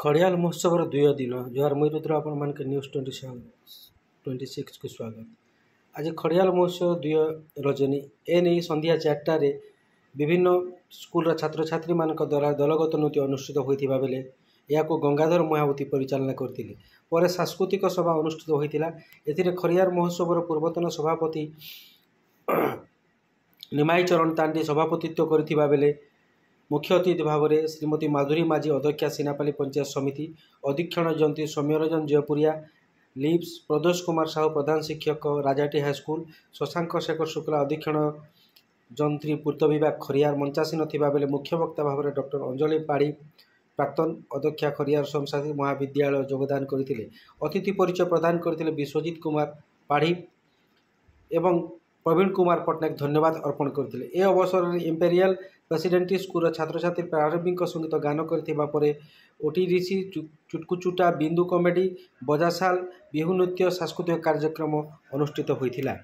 खड़ियाल महोत्सव दुई दिन जोहार मुई रुद्र आपण मानक न्यूज 26 को स्वागत। आज खड़ियाल महोत्सव दुई रजनी एने संध्या 4टार विभिन्न स्कूल छात्र छात्री मान द्वारा दलगत नृत्य अनुष्ठित होता बेले यह गंगाधर महावती परिचालना करते पर सांस्कृतिक सभा अनुष्ठित होता। ए खड़ियाल महोत्सव पूर्वतन सभापति निमाई चरण तांडी सभापतित्व करथिबा बेले मुख्य अतिथि भाव में श्रीमती माधुरी माझी अध्यक्षा सीनापाली पंचायत समिति अधीक्षण जयंती सौम्यरंजन जयपुरिया लिप्स प्रदोष कुमार साहू प्रधान शिक्षक राजाटी हाईस्कल शशांक शेखर शुक्ला अधीक्षण जंत्री पूर्त विभाग खरियार मंचासीन थिबा बेले मुख्य वक्ता भाव में डॉक्टर अंजलि पाढ़ी प्राक्तन अध्यक्षा खरियार सोमसाथी महाविद्यालय योगदान करथिले। अतिथि परिचय प्रदान करथिले विश्वजीत कुमार पाढ़ी एवं प्रवीण कुमार पट्टनायक धन्यवाद अर्पण करथिले। ए अवसर में इंपेरियल प्रेसिडेंटी स्कूल छात्र छात्री प्रारंभिक संगीत गान करथिबा परे ओटीडीसी चुटकुचुटा बिंदु कमेडी बजासाल बिहू नृत्य सांस्कृतिक कार्यक्रम अनुष्ठित होइथिला।